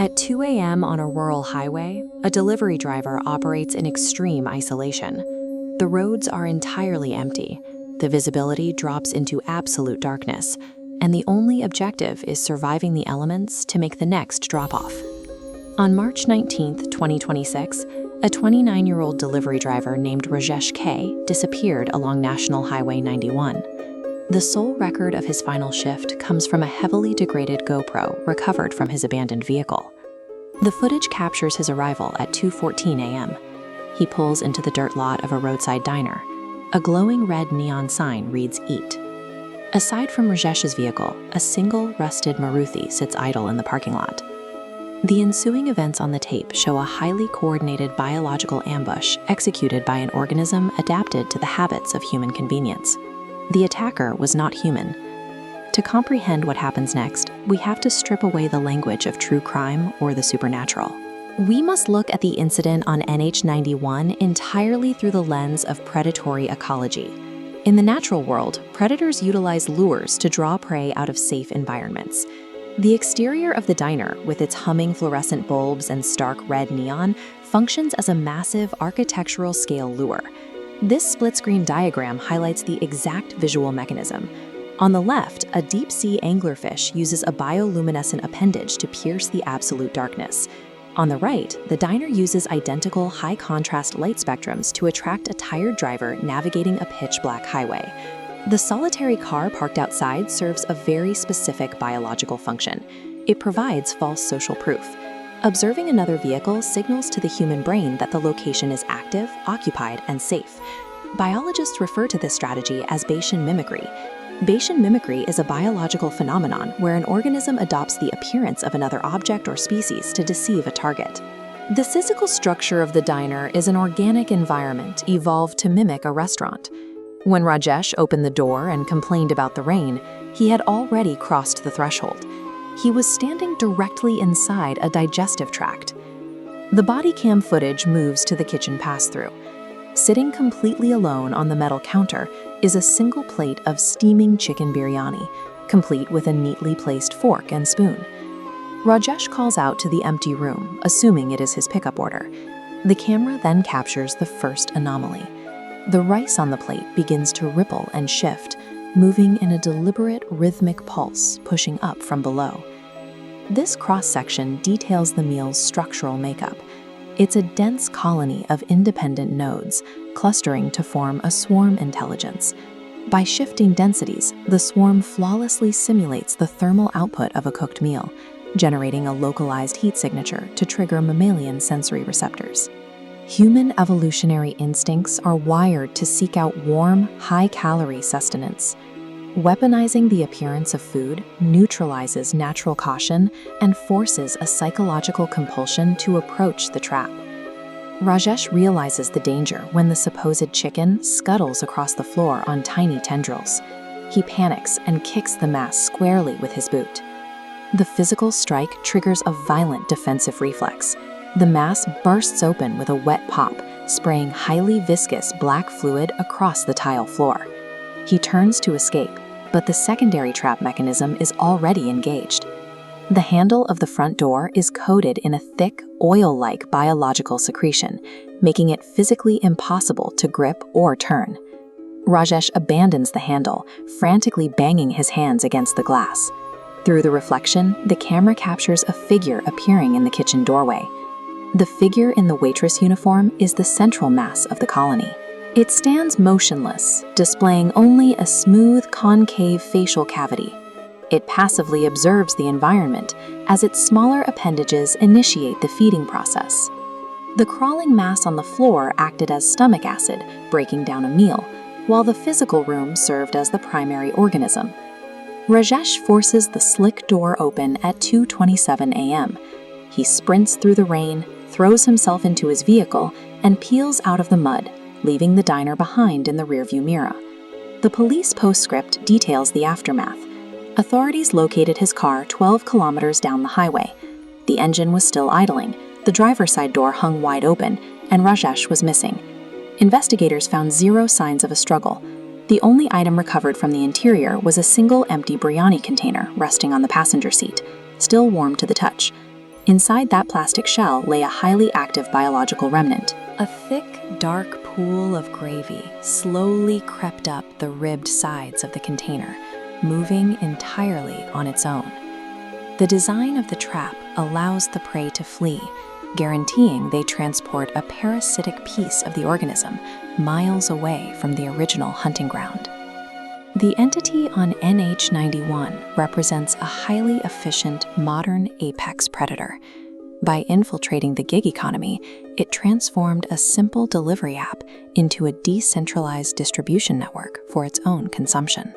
At 2 a.m. on a rural highway, a delivery driver operates in extreme isolation. The roads are entirely empty, the visibility drops into absolute darkness, and the only objective is surviving the elements to make the next drop-off. On March 19, 2026, a 29-year-old delivery driver named Rajesh K. disappeared along National Highway 91. The sole record of his final shift comes from a heavily degraded GoPro recovered from his abandoned vehicle. The footage captures his arrival at 2:14 a.m. He pulls into the dirt lot of a roadside diner. A glowing red neon sign reads "Eat." Aside from Rajesh's vehicle, a single rusted Maruti sits idle in the parking lot. The ensuing events on the tape show a highly coordinated biological ambush executed by an organism adapted to the habits of human convenience. The attacker was not human. To comprehend what happens next, we have to strip away the language of true crime or the supernatural. We must look at the incident on NH91 entirely through the lens of predatory ecology. In the natural world, predators utilize lures to draw prey out of safe environments. The exterior of the diner, with its humming fluorescent bulbs and stark red neon, functions as a massive architectural-scale lure. This split-screen diagram highlights the exact visual mechanism. On the left, a deep-sea anglerfish uses a bioluminescent appendage to pierce the absolute darkness. On the right, the diner uses identical high-contrast light spectrums to attract a tired driver navigating a pitch-black highway. The solitary car parked outside serves a very specific biological function. It provides false social proof. Observing another vehicle signals to the human brain that the location is active, occupied, and safe. Biologists refer to this strategy as Bayesian mimicry. Bayesian mimicry is a biological phenomenon where an organism adopts the appearance of another object or species to deceive a target. The physical structure of the diner is an organic environment evolved to mimic a restaurant. When Rajesh opened the door and complained about the rain, he had already crossed the threshold. He was standing directly inside a digestive tract. The body cam footage moves to the kitchen pass-through. Sitting completely alone on the metal counter is a single plate of steaming chicken biryani, complete with a neatly placed fork and spoon. Rajesh calls out to the empty room, assuming it is his pickup order. The camera then captures the first anomaly. The rice on the plate begins to ripple and shift, moving in a deliberate rhythmic pulse pushing up from below. This cross-section details the meal's structural makeup. It's a dense colony of independent nodes, clustering to form a swarm intelligence. By shifting densities, the swarm flawlessly simulates the thermal output of a cooked meal, generating a localized heat signature to trigger mammalian sensory receptors. Human evolutionary instincts are wired to seek out warm, high-calorie sustenance. Weaponizing the appearance of food neutralizes natural caution and forces a psychological compulsion to approach the trap. Rajesh realizes the danger when the supposed chicken scuttles across the floor on tiny tendrils. He panics and kicks the mass squarely with his boot. The physical strike triggers a violent defensive reflex. The mass bursts open with a wet pop, spraying highly viscous black fluid across the tile floor. He turns to escape, but the secondary trap mechanism is already engaged. The handle of the front door is coated in a thick, oil-like biological secretion, making it physically impossible to grip or turn. Rajesh abandons the handle, frantically banging his hands against the glass. Through the reflection, the camera captures a figure appearing in the kitchen doorway. The figure in the waitress uniform is the central mass of the colony. It stands motionless, displaying only a smooth, concave facial cavity. It passively observes the environment as its smaller appendages initiate the feeding process. The crawling mass on the floor acted as stomach acid, breaking down a meal, while the physical room served as the primary organism. Rajesh forces the slick door open at 2:27 a.m. He sprints through the rain, throws himself into his vehicle, and peels out of the mud, leaving the diner behind in the rearview mirror. The police postscript details the aftermath. Authorities located his car 12 kilometers down the highway. The engine was still idling, the driver's side door hung wide open, and Rajesh was missing. Investigators found zero signs of a struggle. The only item recovered from the interior was a single empty biryani container resting on the passenger seat, still warm to the touch. Inside that plastic shell lay a highly active biological remnant. A thick, dark pool of gravy slowly crept up the ribbed sides of the container, moving entirely on its own. The design of the trap allows the prey to flee, guaranteeing they transport a parasitic piece of the organism miles away from the original hunting ground. The entity on NH91 represents a highly efficient modern apex predator. By infiltrating the gig economy, it transformed a simple delivery app into a decentralized distribution network for its own consumption.